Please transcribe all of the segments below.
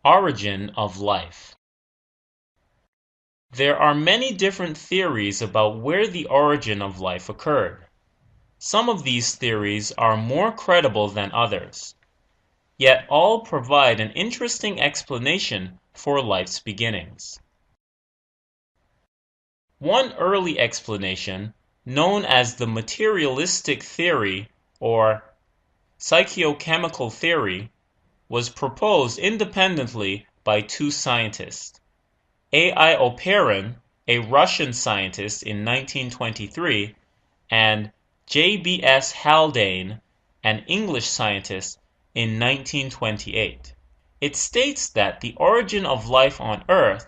Origin of life. There are many different theories about where the origin of life occurred. Some of these theories are more credible than others, yet all provide an interesting explanation for life's beginnings. One early explanation, known as the materialistic theory or psychochemical theory, was proposed independently by two scientists. A.I. Oparin, a Russian scientist in 1923, and J.B.S. Haldane, an English scientist in 1928. It states that the origin of life on Earth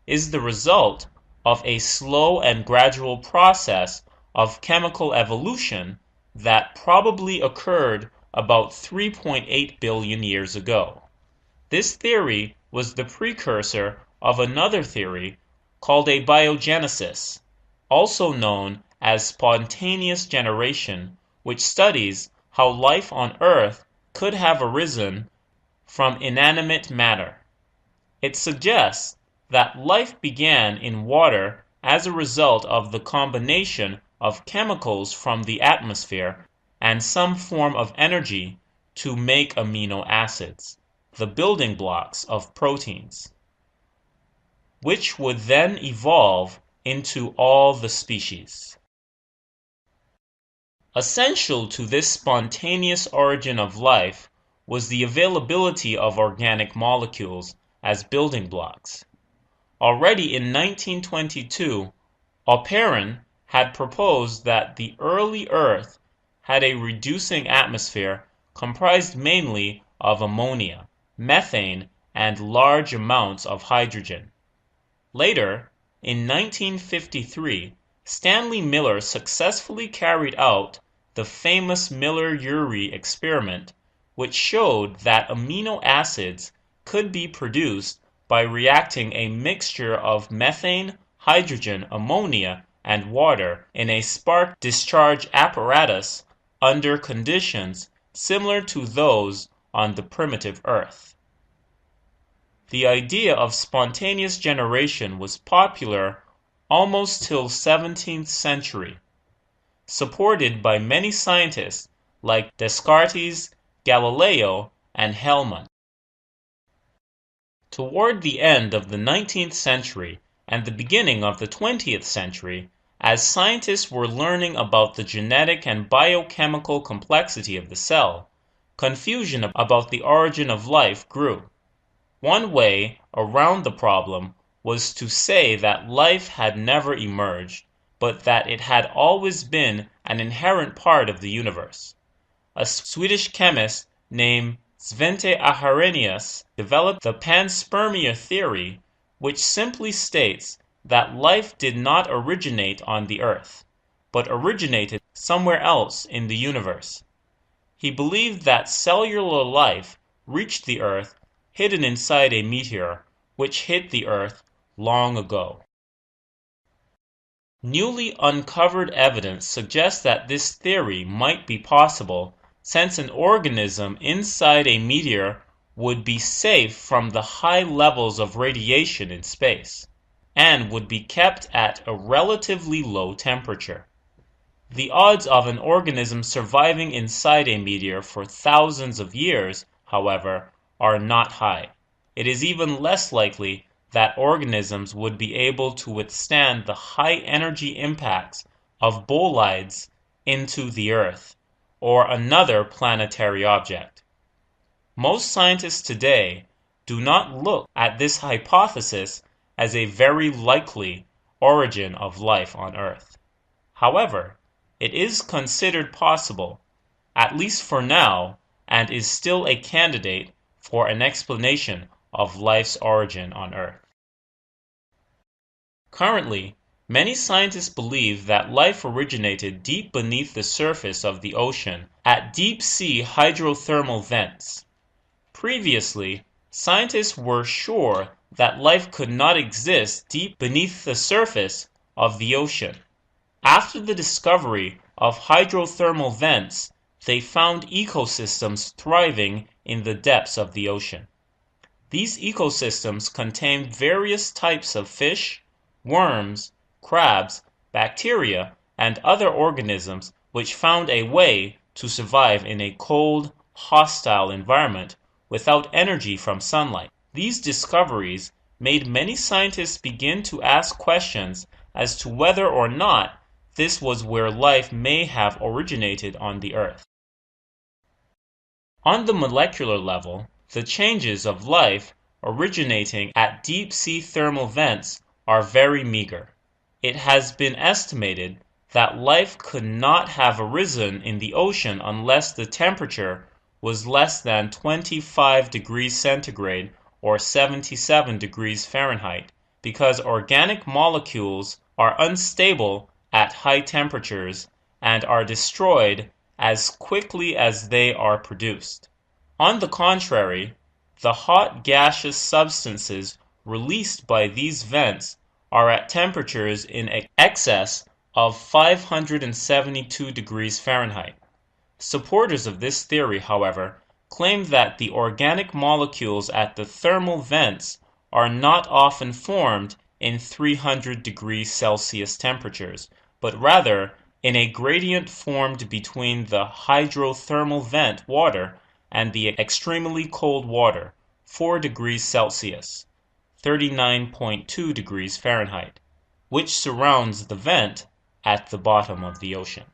is the result of a slow and gradual process of chemical evolution that probably occurred about 3.8 billion years ago. This theory was the precursor of another theory called abiogenesis, also known as spontaneous generation, which studies how life on Earth could have arisen from inanimate matter. It suggests that life began in water as a result of the combination of chemicals from the atmosphere and some form of energy to make amino acids, the building blocks of proteins, which would then evolve into all the species. Essential to this spontaneous origin of life was the availability of organic molecules as building blocks. Already in 1922, Oparin had proposed that the early Earth had a reducing atmosphere comprised mainly of ammonia, methane, and large amounts of hydrogen. Later, in 1953, Stanley Miller successfully carried out the famous Miller-Urey experiment, which showed that amino acids could be produced by reacting a mixture of methane, hydrogen, ammonia, and water in a spark discharge apparatus under conditions similar to those on the primitive Earth. The idea of spontaneous generation was popular almost till 17th century, supported by many scientists like Descartes, Galileo, and Hellman. Toward the end of the 19th century and the beginning of the 20th century, as scientists were learning about the genetic and biochemical complexity of the cell, confusion about the origin of life grew. One way around the problem was to say that life had never emerged, but that it had always been an inherent part of the universe. A Swedish chemist named Svante Arrhenius developed the panspermia theory, which simply states that life did not originate on the Earth, but originated somewhere else in the universe. He believed that cellular life reached the Earth hidden inside a meteor, which hit the Earth long ago. Newly uncovered evidence suggests that this theory might be possible, since an organism inside a meteor would be safe from the high levels of radiation in space, and would be kept at a relatively low temperature. The odds of an organism surviving inside a meteor for thousands of years, however, are not high. It is even less likely that organisms would be able to withstand the high energy impacts of bolides into the Earth or another planetary object. Most scientists today do not look at this hypothesis as a very likely origin of life on Earth. However, it is considered possible, at least for now, and is still a candidate for an explanation of life's origin on Earth. Currently, many scientists believe that life originated deep beneath the surface of the ocean at deep-sea hydrothermal vents. Previously, scientists were sure that life could not exist deep beneath the surface of the ocean. After the discovery of hydrothermal vents, they found ecosystems thriving in the depths of the ocean. These ecosystems contain various types of fish, worms, crabs, bacteria, and other organisms which found a way to survive in a cold, hostile environment without energy from sunlight. These discoveries made many scientists begin to ask questions as to whether or not this was where life may have originated on the Earth. On the molecular level, the changes of life originating at deep-sea thermal vents are very meager. It has been estimated that life could not have arisen in the ocean unless the temperature was less than 25 degrees centigrade or 77 degrees Fahrenheit, because organic molecules are unstable at high temperatures and are destroyed as quickly as they are produced. On the contrary, the hot gaseous substances released by these vents are at temperatures in excess of 572 degrees Fahrenheit. Supporters of this theory, however, claim that the organic molecules at the thermal vents are not often formed in 300 degrees Celsius temperatures, but rather in a gradient formed between the hydrothermal vent water and the extremely cold water, 4 degrees Celsius, 39.2 degrees Fahrenheit, which surrounds the vent at the bottom of the ocean.